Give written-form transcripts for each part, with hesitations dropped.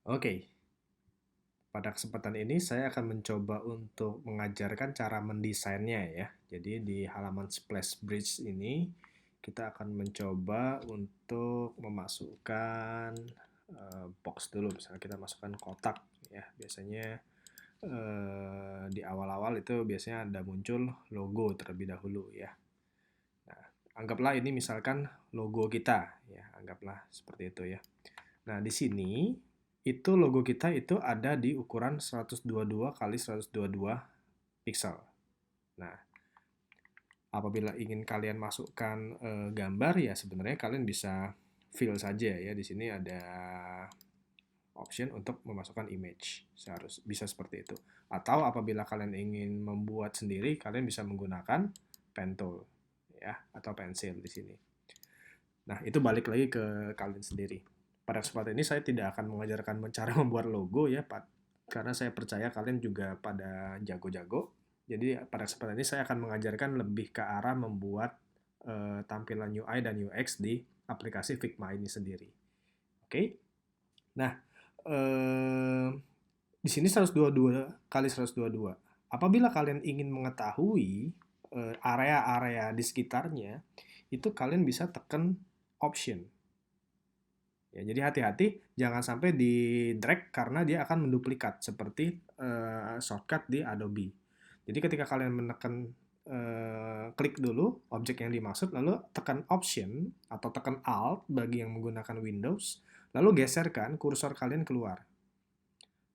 Oke, pada kesempatan ini saya akan mencoba untuk mengajarkan cara mendesainnya ya. Jadi di halaman Splash Bridge ini kita akan mencoba untuk memasukkan box dulu. Misalnya kita masukkan kotak ya. Biasanya di awal-awal itu biasanya ada muncul logo terlebih dahulu ya. Nah, anggaplah ini misalkan logo kita ya, anggaplah seperti itu ya. Nah, di sini itu logo kita itu ada di ukuran 122 kali 122 pixel. Nah, apabila ingin kalian masukkan gambar ya sebenarnya kalian bisa fill saja ya. Di sini ada option untuk memasukkan image. Seharus bisa seperti itu. Atau apabila kalian ingin membuat sendiri, kalian bisa menggunakan pen tool ya atau pensil di sini. Nah, itu balik lagi ke kalian sendiri. Pada kesempatan ini saya tidak akan mengajarkan cara membuat logo ya, Pak. Karena saya percaya kalian juga pada jago-jago. Jadi pada kesempatan ini saya akan mengajarkan lebih ke arah membuat tampilan UI dan UX di aplikasi Figma ini sendiri. Oke? Nah, eh, di sini 122 kali 122. Apabila kalian ingin mengetahui area-area di sekitarnya, itu kalian bisa tekan option. Ya, jadi hati-hati jangan sampai di drag karena dia akan menduplikat seperti shortcut di Adobe. Jadi ketika kalian menekan klik dulu objek yang dimaksud, lalu tekan option atau tekan alt bagi yang menggunakan Windows, lalu geserkan kursor kalian keluar.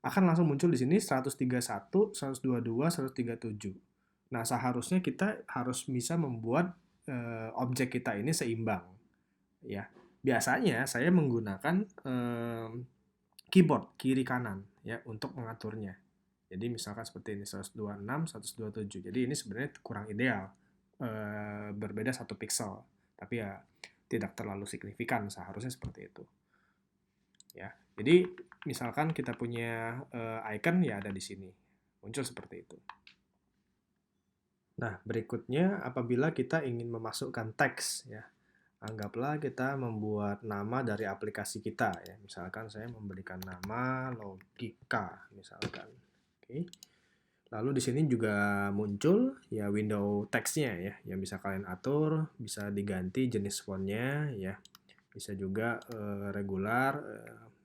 Akan langsung muncul di sini 131, 122, 137. Nah, seharusnya kita harus bisa membuat objek kita ini seimbang ya. Biasanya saya menggunakan keyboard kiri kanan ya untuk mengaturnya. Jadi misalkan seperti ini 126, 127. Jadi ini sebenarnya kurang ideal. Berbeda 1 pixel. Tapi ya tidak terlalu signifikan, seharusnya seperti itu. Ya. Jadi misalkan kita punya icon ya ada di sini. Muncul seperti itu. Nah, berikutnya apabila kita ingin memasukkan teks ya. Anggaplah kita membuat nama dari aplikasi kita ya. Misalkan saya memberikan nama Logika misalkan. Oke. Lalu di sini juga muncul ya window teksnya ya yang bisa kalian atur, bisa diganti jenis fontnya ya. Bisa juga regular,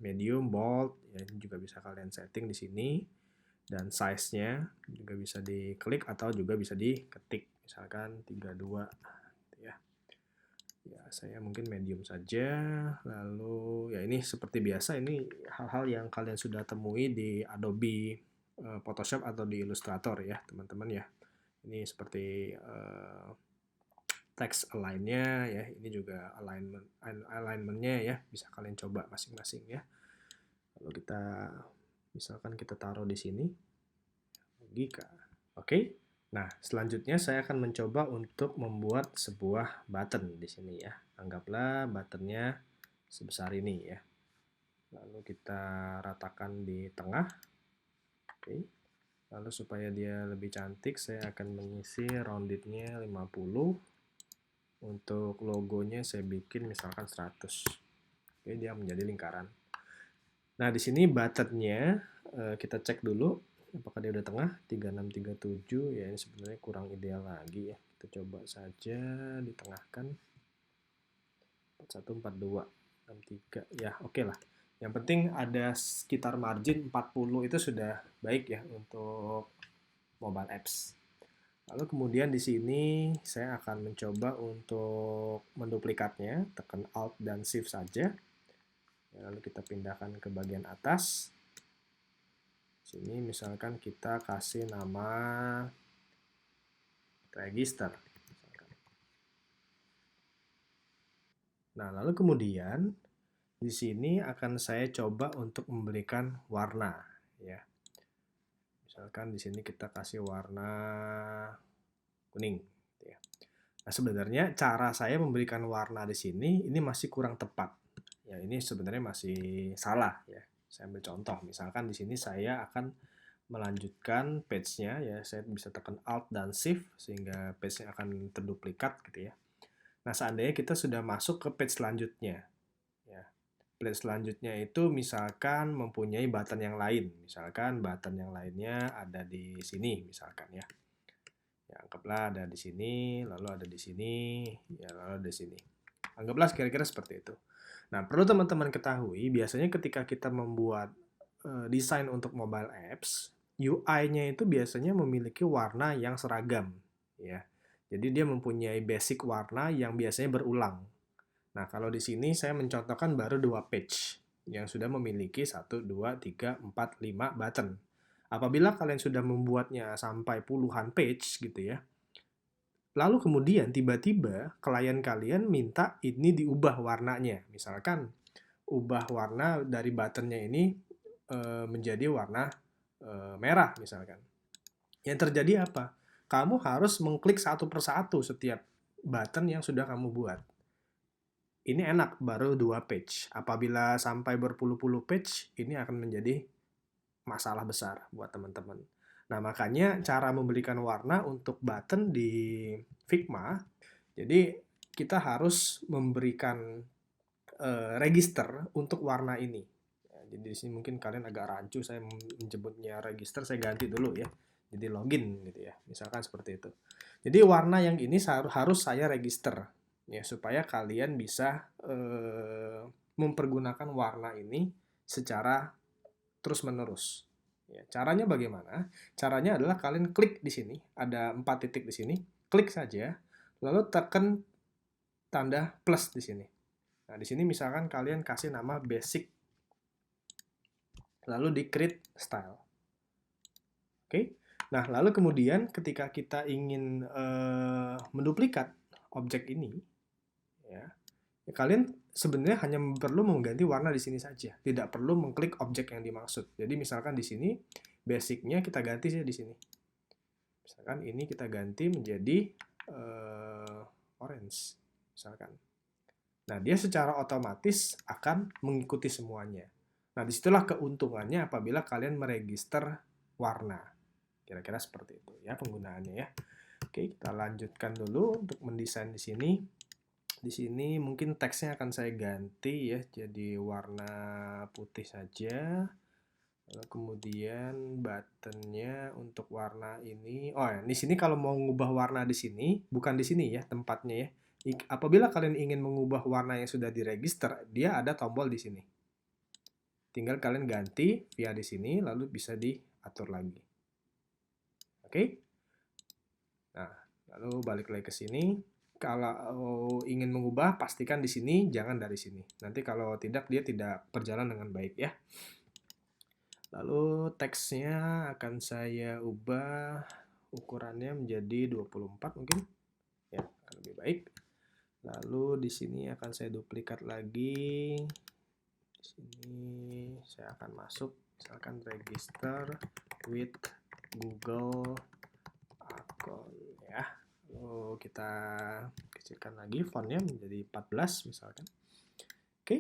medium, bold ya ini juga bisa kalian setting di sini dan size-nya juga bisa diklik atau juga bisa diketik misalkan 32 ya. Ya, saya mungkin medium saja. Lalu ya ini seperti biasa ini hal-hal yang kalian sudah temui di Adobe Photoshop atau di Illustrator ya, teman-teman ya. Ini seperti text align-nya ya. Ini juga alignment-nya ya, bisa kalian coba masing-masing ya. Lalu kita misalkan kita taruh di sini logika. Oke. Nah, selanjutnya saya akan mencoba untuk membuat sebuah button di sini ya. Anggaplah buttonnya sebesar ini ya. Lalu kita ratakan di tengah. Oke. Lalu supaya dia lebih cantik, saya akan mengisi rounded-nya 50. Untuk logonya saya bikin misalkan 100. Oke, dia menjadi lingkaran. Nah, di sini buttonnya kita cek dulu apakah dia udah tengah 3637 ya ini sebenarnya kurang ideal lagi ya. Kita coba saja ditengahkan 4142 63 ya oke lah. Yang penting ada sekitar margin 40 itu sudah baik ya untuk mobile apps. Lalu kemudian di sini saya akan mencoba untuk menduplikatnya, tekan Alt dan Shift saja. Lalu kita pindahkan ke bagian atas. Sini misalkan kita kasih nama register. Nah, lalu kemudian di sini akan saya coba untuk memberikan warna ya. Misalkan di sini kita kasih warna kuning gitu ya. Nah, sebenarnya cara saya memberikan warna di sini ini masih kurang tepat. Ya, ini sebenarnya masih salah ya. Saya ambil contoh, misalkan di sini saya akan melanjutkan page-nya ya, saya bisa tekan Alt dan Shift sehingga page-nya akan terduplikat gitu ya. Nah, seandainya kita sudah masuk ke page selanjutnya ya. Bridge selanjutnya itu misalkan mempunyai button yang lain. Misalkan button yang lainnya ada di sini misalkan ya. Ya, anggaplah ada di sini, lalu ada di sini, ya lalu ada di sini. Anggaplah kira-kira seperti itu. Nah, perlu teman-teman ketahui, biasanya ketika kita membuat desain untuk mobile apps, UI-nya itu biasanya memiliki warna yang seragam, ya. Jadi dia mempunyai basic warna yang biasanya berulang. Nah, kalau di sini saya mencontohkan baru 2 page yang sudah memiliki 1, 2, 3, 4, 5 button. Apabila kalian sudah membuatnya sampai puluhan page gitu ya, lalu kemudian tiba-tiba klien kalian minta ini diubah warnanya. Misalkan ubah warna dari buttonnya ini menjadi warna merah misalkan. Yang terjadi apa? Kamu harus mengklik satu persatu setiap button yang sudah kamu buat. Ini enak, baru 2 page. Apabila sampai berpuluh-puluh page, ini akan menjadi masalah besar buat teman-teman. Nah, makanya cara memberikan warna untuk button di Figma, jadi kita harus memberikan register untuk warna ini. Ya, jadi di sini mungkin kalian agak rancu saya menyebutnya register, saya ganti dulu ya. Jadi login gitu ya. Misalkan seperti itu. Jadi warna yang ini harus saya register ya supaya kalian bisa mempergunakan warna ini secara terus-menerus. Ya, caranya bagaimana? Caranya adalah kalian klik di sini, ada 4 titik di sini, klik saja, lalu tekan tanda plus di sini. Nah, di sini misalkan kalian kasih nama basic, lalu di create style. Oke. Nah, lalu kemudian ketika kita ingin menduplikat objek ini, ya, kalian sebenarnya hanya perlu mengganti warna di sini saja, tidak perlu mengklik objek yang dimaksud. Jadi misalkan di sini basicnya kita ganti saja di sini. Misalkan ini kita ganti menjadi orange, misalkan. Nah, dia secara otomatis akan mengikuti semuanya. Nah, disitulah keuntungannya apabila kalian meregister warna. Kira-kira seperti itu ya penggunaannya ya. Oke, kita lanjutkan dulu untuk mendesain di sini. Di sini mungkin teksnya akan saya ganti ya, jadi warna putih saja. Lalu kemudian buttonnya untuk warna ini. Oh ya, di sini kalau mau mengubah warna di sini, bukan di sini ya tempatnya ya. Apabila kalian ingin mengubah warna yang sudah diregister, dia ada tombol di sini. Tinggal kalian ganti via di sini, lalu bisa diatur lagi. Oke? Nah, lalu balik lagi ke sini. Kalau ingin mengubah, pastikan di sini, jangan dari sini. Nanti kalau tidak, dia tidak berjalan dengan baik ya. Lalu teksnya akan saya ubah ukurannya menjadi 24 mungkin. Ya, akan lebih baik. Lalu di sini akan saya duplikat lagi. Di sini saya akan masuk misalkan register with Google account ya. Lalu kita kecilkan lagi fontnya menjadi 14 misalkan. Oke.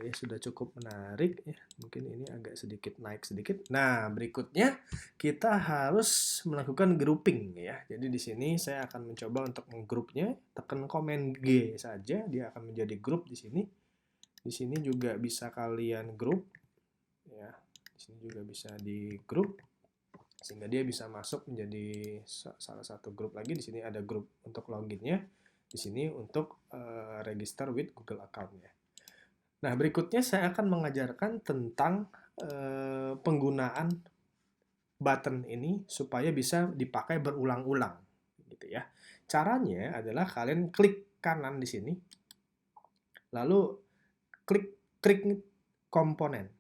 Ya sudah cukup menarik ya. Mungkin ini agak sedikit naik sedikit. Nah, berikutnya kita harus melakukan grouping ya. Jadi di sini saya akan mencoba untuk menggrupnya. Tekan Command G saja, dia akan menjadi grup di sini. Di sini juga bisa kalian grup ya. Di sini juga bisa di grup sehingga dia bisa masuk menjadi salah satu grup lagi. Di sini ada grup untuk loginnya. Di sini untuk register with Google account-nya. Nah, berikutnya saya akan mengajarkan tentang penggunaan button ini supaya bisa dipakai berulang-ulang gitu ya. Caranya adalah kalian klik kanan di sini. Lalu klik komponen.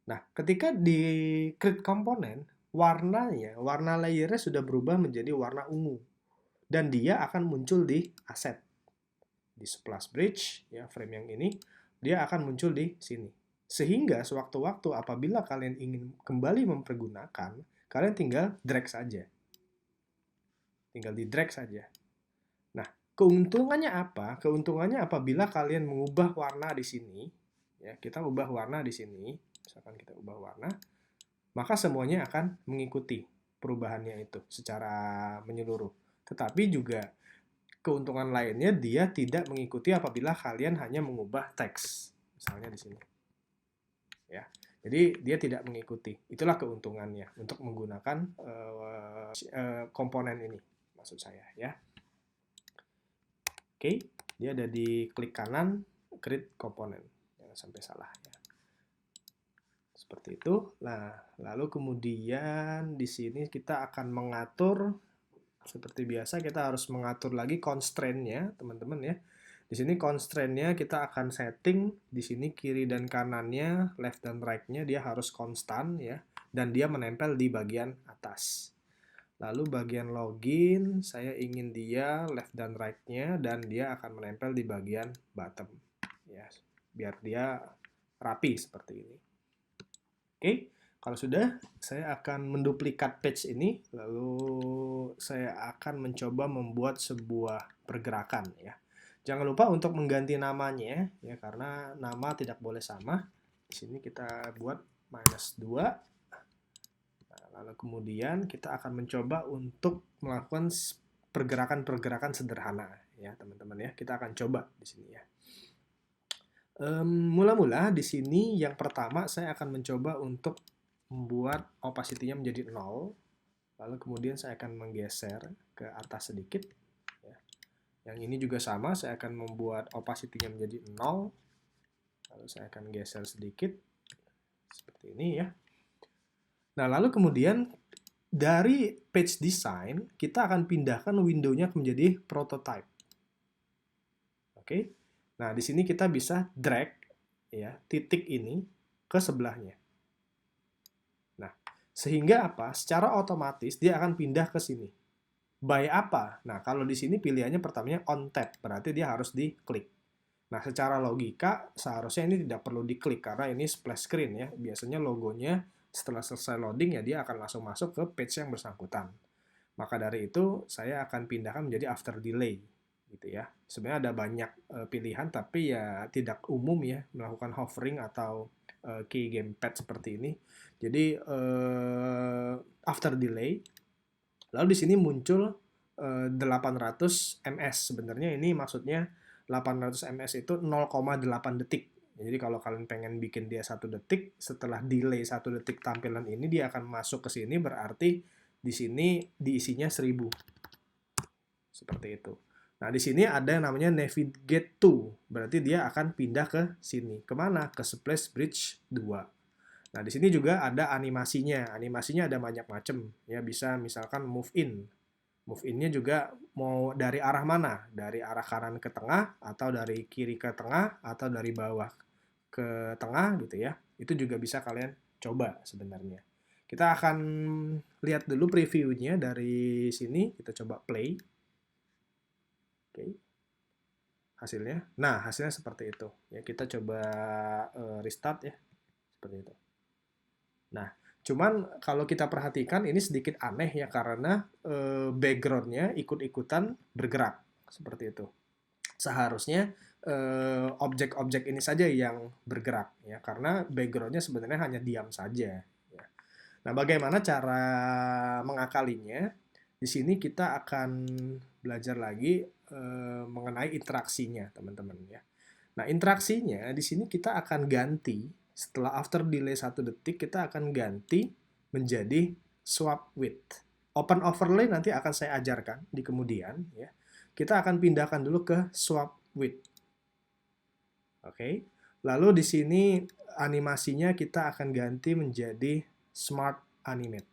Nah, ketika di klik komponen, warna layernya sudah berubah menjadi warna ungu. Dan dia akan muncul di aset. Di splash bridge, ya frame yang ini, dia akan muncul di sini. Sehingga sewaktu-waktu apabila kalian ingin kembali mempergunakan, kalian tinggal drag saja. Tinggal di drag saja. Nah, keuntungannya apa? Keuntungannya apabila kalian mengubah warna di sini, ya kita ubah warna di sini, misalkan kita ubah warna, maka semuanya akan mengikuti perubahannya itu secara menyeluruh. Tetapi juga keuntungan lainnya dia tidak mengikuti apabila kalian hanya mengubah teks. Misalnya di sini. Ya. Jadi dia tidak mengikuti. Itulah keuntungannya untuk menggunakan komponen ini, maksud saya ya. Oke, dia ada di klik kanan, create komponen. Jangan sampai salah ya. Seperti itu. Nah, lalu kemudian di sini kita akan mengatur seperti biasa kita harus mengatur lagi constraint-nya, teman-teman ya. Di sini constraint-nya kita akan setting di sini kiri dan kanannya, left dan right-nya dia harus konstan ya, dan dia menempel di bagian atas. Lalu bagian login saya ingin dia left dan right-nya dan dia akan menempel di bagian bottom ya, biar dia rapi seperti ini. Oke, kalau sudah, saya akan menduplikat page ini, lalu saya akan mencoba membuat sebuah pergerakan ya. Jangan lupa untuk mengganti namanya ya, karena nama tidak boleh sama. Di sini kita buat -2. Nah, lalu kemudian kita akan mencoba untuk melakukan pergerakan-pergerakan sederhana ya, teman-teman ya. Kita akan coba di sini ya. Mula-mula di sini yang pertama saya akan mencoba untuk membuat opacity-nya menjadi 0. Lalu kemudian saya akan menggeser ke atas sedikit. Ya. Yang ini juga sama, saya akan membuat opacity-nya menjadi 0. Lalu saya akan geser sedikit. Seperti ini ya. Nah, lalu kemudian dari page design, kita akan pindahkan window-nya menjadi prototype. Oke. Nah, di sini kita bisa drag ya, titik ini ke sebelahnya. Nah, sehingga apa? Secara otomatis dia akan pindah ke sini. By apa? Nah, kalau di sini pilihannya pertamanya on tab, berarti dia harus diklik. Nah, secara logika seharusnya ini tidak perlu diklik karena ini splash screen ya. Biasanya logonya setelah selesai loading ya dia akan langsung masuk ke page yang bersangkutan. Maka dari itu saya akan pindahkan menjadi after delay gitu ya. Sebenarnya ada banyak pilihan tapi ya tidak umum ya melakukan hovering atau key gamepad seperti ini. Jadi after delay. Lalu di sini muncul 800 ms. Sebenarnya ini maksudnya 800 ms itu 0,8 detik. Jadi kalau kalian pengen bikin dia 1 detik, setelah delay 1 detik tampilan ini dia akan masuk ke sini, berarti di sini diisinya 1000. Seperti itu. Nah, di sini ada yang namanya navigate to, berarti dia akan pindah ke sini. Kemana? Ke Splash Bridge 2. Nah, di sini juga ada animasinya. Animasinya ada banyak macam. Ya, bisa misalkan move in. Move in-nya juga mau dari arah mana? Dari arah kanan ke tengah, atau dari kiri ke tengah, atau dari bawah ke tengah gitu ya. Itu juga bisa kalian coba sebenarnya. Kita akan lihat dulu previewnya dari sini. Kita coba play. Oke. Hasilnya. Nah, hasilnya seperti itu. Ya, kita coba restart ya. Seperti itu. Nah, cuman kalau kita perhatikan ini sedikit aneh ya karena background-nya ikut-ikutan bergerak. Seperti itu. Seharusnya objek-objek ini saja yang bergerak ya karena background-nya sebenarnya hanya diam saja. Ya. Nah, bagaimana cara mengakalinya? Di sini kita akan belajar lagi mengenai interaksinya, teman-teman ya. Nah, interaksinya di sini kita akan ganti setelah after delay 1 detik kita akan ganti menjadi swap width. Open overlay nanti akan saya ajarkan di kemudian ya. Kita akan pindahkan dulu ke swap width. Oke. Lalu di sini animasinya kita akan ganti menjadi smart animate.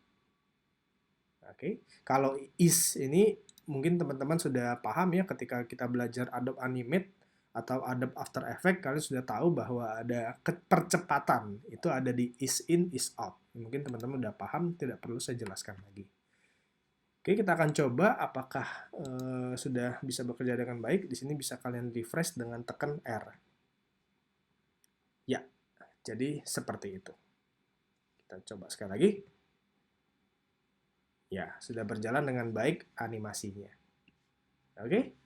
Oke. Kalau is ini mungkin teman-teman sudah paham ya ketika kita belajar Adobe Animate atau Adobe After Effects, kalian sudah tahu bahwa ada percepatan itu ada di is in, is out. Mungkin teman-teman sudah paham, tidak perlu saya jelaskan lagi. Oke, kita akan coba apakah sudah bisa bekerja dengan baik. Di sini bisa kalian refresh dengan tekan R. Ya, jadi seperti itu. Kita coba sekali lagi. Ya, sudah berjalan dengan baik animasinya. Oke.